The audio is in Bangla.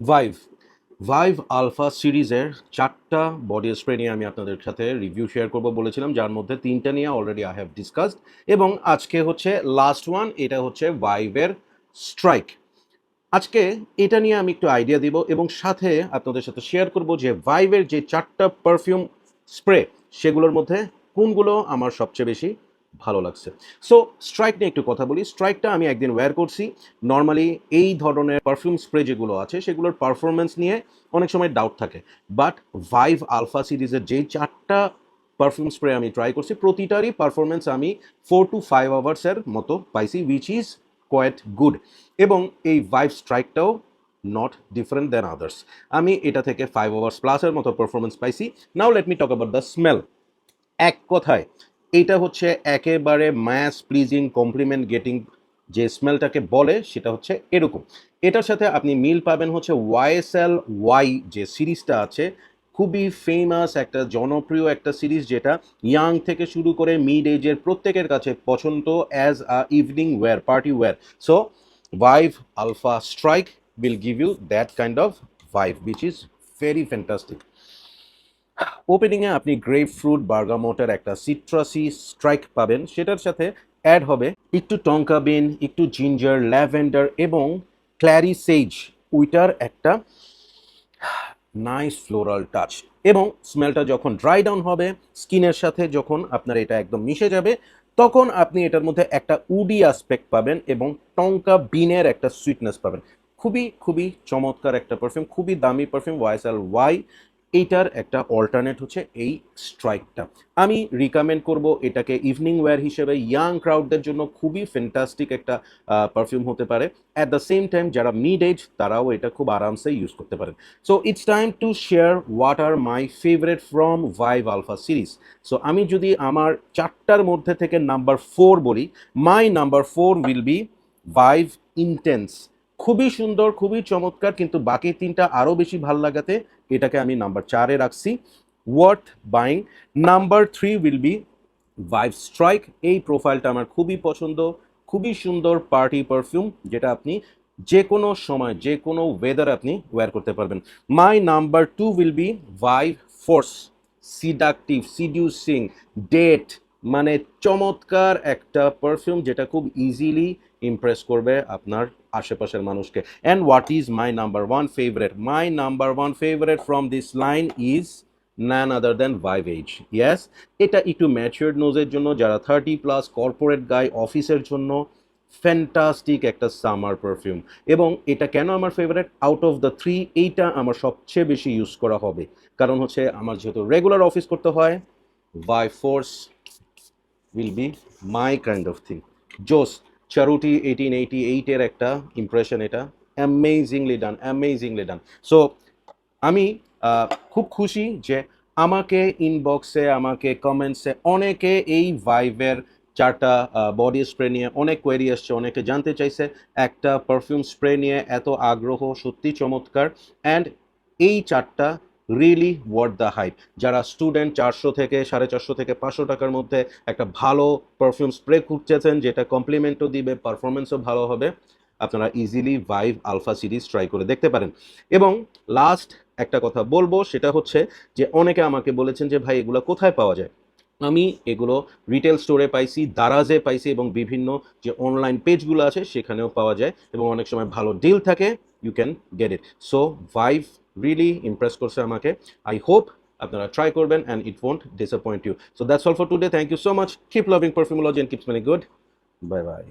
ভাইভ ভাইভ আলফা সিরিজের 4টা বডি স্প্রে নিয়ে আমি আপনাদের সাথে রিভিউ শেয়ার করব বলেছিলাম, যার মধ্যে 3টা নিয়ে অলরেডি আই হ্যাভ ডিসকাসড, এবং আজকে হচ্ছে লাস্ট ওয়ান। এটা হচ্ছে ভাইভের স্ট্রাইক। আজকে এটা নিয়ে আমি একটু আইডিয়া দিব এবং সাথে আপনাদের সাথে শেয়ার করব যে ভাইভের যে 4টা পারফিউম স্প্রে সেগুলোর মধ্যে কোনগুলো আমার সবচেয়ে বেশি ভালো লাগছে। সো স্ট্রাইক নিয়ে একটু কথা বলি। স্ট্রাইকটা আমি একদিন ওয়্যার করছি। নর্মালি এই ধরনের পারফিউম স্প্রে যেগুলো আছে সেগুলোর পারফরমেন্স নিয়ে অনেক সময় ডাউট থাকে, বাট ভাইভ আলফা সিরিজের যেই 4টা পারফিউম স্প্রে আমি ট্রাই করছি প্রতিটারই পারফরমেন্স আমি 4 to 5 আওয়ার্সের মতো পাইছি, উইচ ইজ কোয়াইট গুড। এবং এই ভাইভ স্ট্রাইকটাও নট ডিফারেন্ট দ্যান আদার্স। আমি এটা থেকে 5 আওয়ার্স প্লাসের মতো পারফরমেন্স পাইছি। Now let me talk about the smell. এক কথায় এইটা হচ্ছে একেবারে ম্যাস প্লিজিং কমপ্লিমেন্ট গেটিং যে স্মেলটাকে বলে সেটা হচ্ছে এরকম। এটার সাথে আপনি মিল পাবেন হচ্ছে ওয়াইএসএল ওয়াই যে সিরিজটা আছে, খুবই ফেমাস একটা জনপ্রিয় একটা সিরিজ, যেটা ইয়াং থেকে শুরু করে মিড এজের প্রত্যেকের কাছে পছন্দ as a evening wear, party wear. So Vive Alpha Strike will give you that kind of vibe which is very fantastic. ওপেনিংয়ে আপনি গ্রেপ ফ্রুট বার্গামোটের একটা সিট্রাসি স্ট্রাইক পাবেন, সেটার সাথে অ্যাড হবে একটু টঙ্কা বিন, একটু জিঞ্জার, ল্যাভেন্ডার এবং ক্ল্যারি সেজ, উইটার একটা নাইস ফ্লোরাল টাচ। এবং স্মেলটা যখন ড্রাই ডাউন হবে স্কিনের সাথে, যখন আপনার এটা একদম মিশে যাবে, তখন আপনি এটার মধ্যে একটা উডি অ্যাসপেক্ট পাবেন এবং টঙ্কা বিনের একটা সুইটনেস পাবেন। খুবই খুবই চমৎকার একটা পারফিউম, খুবই দামি পারফিউম ওয়াইএসএল ওয়াই। এইটার একটা অল্টারনেট হচ্ছে এই স্ট্রাইকটা। আমি রিকমেন্ড করব এটাকে ইভিনিং ওয়্যার হিসেবে। ইয়াং ক্রাউডদের জন্য খুবই ফ্যান্টাস্টিক একটা পারফিউম হতে পারে। অ্যাট দ্য সেম টাইম যারা মিড এজ তারাও এটা খুব আরামসে ইউজ করতে পারেন। So it's time to share what are my favourite from Vive Alpha series. সো আমি যদি আমার 4টার মধ্যে থেকে নাম্বার 4 বলি, my number 4 will be Vive Intense. খুবই সুন্দর, খুবই চমৎকার, কিন্তু বাকি 3টা আরও বেশি ভাল লাগাতে এটাকে আমি নাম্বার 4-এ রাখছি। Worth buying. Number 3 will be Vive Strike. এই প্রোফাইলটা আমার খুবই পছন্দ, খুবই সুন্দর পার্টি পারফিউম, যেটা আপনি যে কোনো সময় যে কোনো ওয়েদার আপনি ওয়্যার করতে পারবেন। My number 2 will be vibe force. Seductive, seducing, date, মানে চমৎকার একটা পারফিউম যেটা খুব ইজিলি ইমপ্রেস করবে আপনার আশেপাশের মানুষকে। And what is my number 1 favourite? My number 1 favourite from this line is none other than Vive Age. Yes, এটা একটু ম্যাচিওর্ড নোজের জন্য, যারা 30+ কর্পোরেট গাই, অফিসের জন্য ফ্যান্টাস্টিক একটা সামার পারফিউম। এবং এটা কেন আমার ফেভারিট? আউট অফ দ্য 3 এইটা আমার সবচেয়ে বেশি ইউজ করা হবে, কারণ হচ্ছে আমার যেহেতু রেগুলার অফিস করতে হয়, Vive Force will be my kind of thing. জোস চারুটি 1888-এর একটা ইমপ্রেশন, এটা amazingly done, amazingly done. So আমি খুব খুশি যে আমাকে ইনবক্সে, আমাকে কমেন্টসে অনেকে এই ভাইভের 4টা বডি স্প্রে নিয়ে অনেক কোয়েরি আসছে, অনেকে জানতে চাইছে একটা পারফিউম স্প্রে নিয়ে এত আগ্রহ, সত্যি চমৎকার। অ্যান্ড এই 4টা রিয়েলি ওয়ার্থ দ্য হাইপ। যারা স্টুডেন্ট 400 থেকে 450 থেকে 500 টাকার মধ্যে একটা ভালো পারফিউম স্প্রে খুঁজছেন, যেটা কমপ্লিমেন্টও দিবে, পারফরমেন্সও ভালো হবে, আপনারা easily Vive Alpha series try করে দেখতে পারেন। এবং লাস্ট একটা কথা বলবো, সেটা হচ্ছে যে অনেকে আমাকে বলেছেন যে ভাই এগুলো কোথায় পাওয়া যায়। আমি এগুলো রিটেল স্টোরে পাইছি, দারাজে পাইছি, এবং বিভিন্ন যে অনলাইন পেজগুলো আছে সেখানেও পাওয়া যায়, এবং অনেক সময় ভালো ডিল থাকে, you can get it. So Vive really impress করছে আমাকে। আই হোপ আপনারা ট্রাই করবেন and it won't disappoint you. So that's all for today. Thank you so much. Keep loving Perfumology and keep smelling good. Bye by.